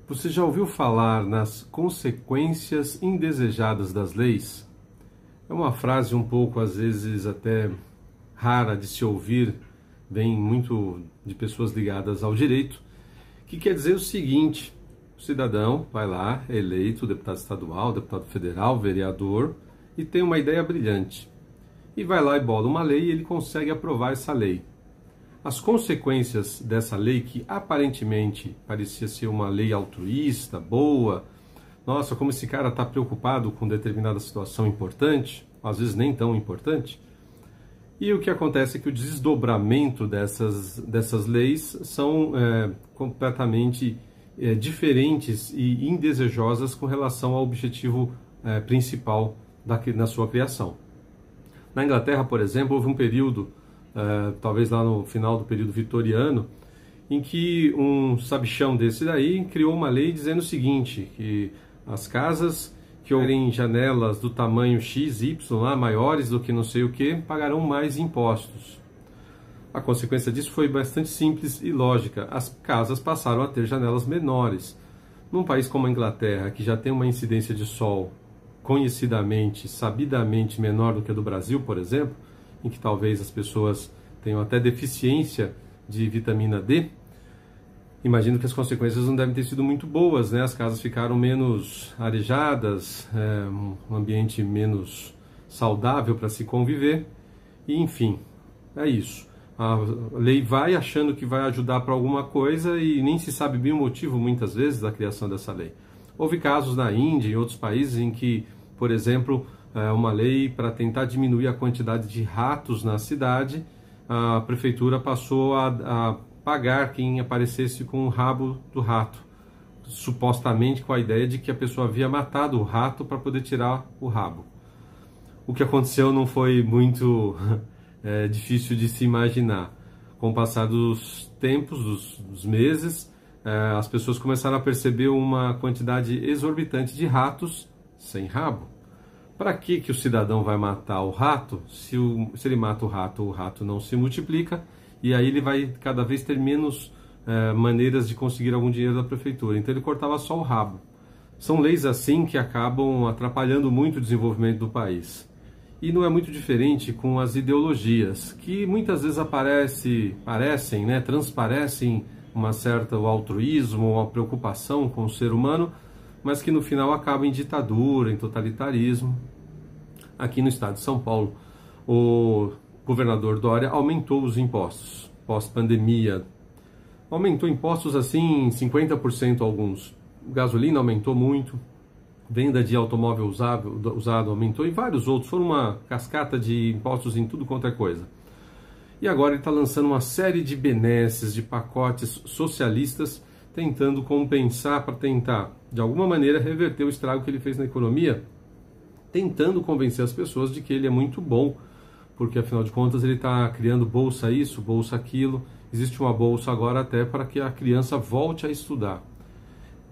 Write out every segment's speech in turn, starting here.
Você já ouviu falar nas consequências indesejadas das leis? É uma frase um pouco, às vezes, até rara de se ouvir, vem muito de pessoas ligadas ao direito, que quer dizer o seguinte: o cidadão vai lá, é eleito deputado estadual, deputado federal, vereador, e tem uma ideia brilhante. E vai lá e bola uma lei e ele consegue aprovar essa lei. As consequências dessa lei, que aparentemente parecia ser uma lei altruísta, boa, nossa, como esse cara está preocupado com determinada situação importante, às vezes nem tão importante, e o que acontece é que o desdobramento dessas leis são completamente diferentes e indesejosas com relação ao objetivo principal na sua criação. Na Inglaterra, por exemplo, houve um período, talvez lá no final do período vitoriano, em que um sabichão desse daí criou uma lei dizendo o seguinte, que as casas que tiverem janelas do tamanho X, Y, lá, maiores do que não sei o que, pagarão mais impostos. A consequência disso foi bastante simples e lógica. As casas passaram a ter janelas menores. Num país como a Inglaterra, que já tem uma incidência de sol conhecidamente, sabidamente menor do que a do Brasil, por exemplo, em que talvez as pessoas tenham até deficiência de vitamina D, imagino que as consequências não devem ter sido muito boas, né? As casas ficaram menos arejadas, um ambiente menos saudável para se conviver, e enfim, é isso. A lei vai achando que vai ajudar para alguma coisa e nem se sabe bem o motivo, muitas vezes, da criação dessa lei. Houve casos na Índia e em outros países em que, por exemplo, uma lei para tentar diminuir a quantidade de ratos na cidade, a prefeitura passou a pagar quem aparecesse com o rabo do rato, supostamente com a ideia de que a pessoa havia matado o rato para poder tirar o rabo. O que aconteceu não foi muito difícil de se imaginar. Com o passar dos tempos, dos meses, as pessoas começaram a perceber uma quantidade exorbitante de ratos sem rabo. Para que o cidadão vai matar o rato? Se ele mata o rato não se multiplica, e aí ele vai cada vez ter menos maneiras de conseguir algum dinheiro da prefeitura. Então ele cortava só o rabo. São leis assim que acabam atrapalhando muito o desenvolvimento do país. E não é muito diferente com as ideologias, que muitas vezes transparecem uma certa altruísmo, uma preocupação com o ser humano, mas que no final acabam em ditadura, em totalitarismo. Aqui no estado de São Paulo, o governador Dória aumentou os impostos pós-pandemia. Aumentou impostos assim 50% alguns. Gasolina aumentou muito, venda de automóvel usado aumentou e vários outros. Foram uma cascata de impostos em tudo quanto é coisa. E agora ele está lançando uma série de benesses, de pacotes socialistas, tentando compensar para tentar, de alguma maneira, reverter o estrago que ele fez na economia, tentando convencer as pessoas de que ele é muito bom, porque afinal de contas ele está criando bolsa isso, bolsa aquilo. Existe uma bolsa agora até para que a criança volte a estudar.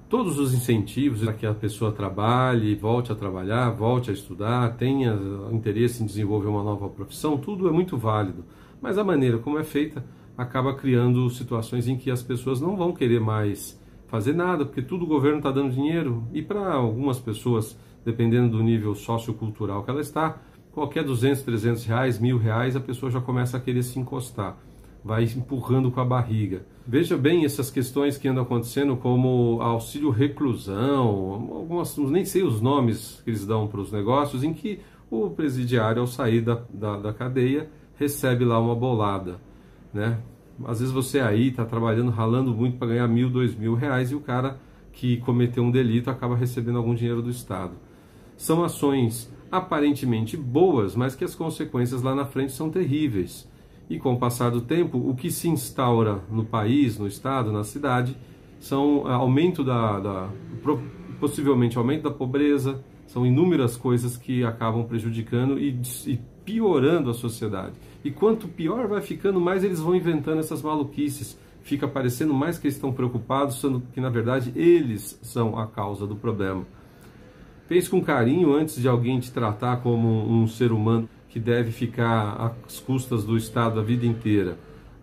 Todos os incentivos para que a pessoa trabalhe, volte a trabalhar, volte a estudar, tenha interesse em desenvolver uma nova profissão, tudo é muito válido. Mas a maneira como é feita acaba criando situações em que as pessoas não vão querer mais fazer nada, porque tudo o governo está dando dinheiro. E para algumas pessoas, dependendo do nível sociocultural que ela está, qualquer 200, 300 reais, R$1.000, a pessoa já começa a querer se encostar, vai empurrando com a barriga. Veja bem essas questões que andam acontecendo, como auxílio reclusão, algumas, nem sei os nomes que eles dão para os negócios, em que o presidiário, ao sair da cadeia, recebe lá uma bolada, né? Às vezes você aí está trabalhando, ralando muito para ganhar R$1.000, R$2.000, e o cara que cometeu um delito acaba recebendo algum dinheiro do Estado. São ações aparentemente boas, mas que as consequências lá na frente são terríveis. E com o passar do tempo, o que se instaura no país, no estado, na cidade, são possivelmente aumento da pobreza, são inúmeras coisas que acabam prejudicando e piorando a sociedade. E quanto pior vai ficando, mais eles vão inventando essas maluquices. Fica parecendo mais que eles estão preocupados, sendo que na verdade eles são a causa do problema. Pense com carinho antes de alguém te tratar como um ser humano que deve ficar às custas do Estado a vida inteira.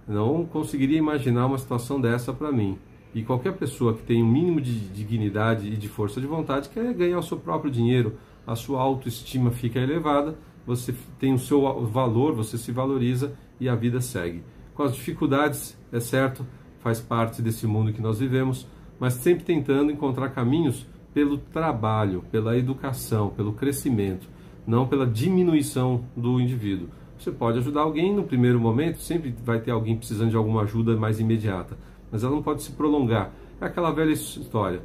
Não conseguiria imaginar uma situação dessa para mim. E qualquer pessoa que tem um mínimo de dignidade e de força de vontade quer ganhar o seu próprio dinheiro, a sua autoestima fica elevada, você tem o seu valor, você se valoriza e a vida segue. Com as dificuldades, é certo, faz parte desse mundo que nós vivemos, mas sempre tentando encontrar caminhos pelo trabalho, pela educação, pelo crescimento, não pela diminuição do indivíduo. Você pode ajudar alguém no primeiro momento, sempre vai ter alguém precisando de alguma ajuda mais imediata, mas ela não pode se prolongar. É aquela velha história.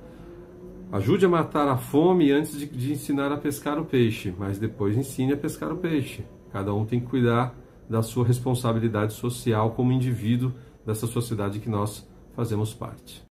Ajude a matar a fome antes de ensinar a pescar o peixe, mas depois ensine a pescar o peixe. Cada um tem que cuidar da sua responsabilidade social como indivíduo dessa sociedade que nós fazemos parte.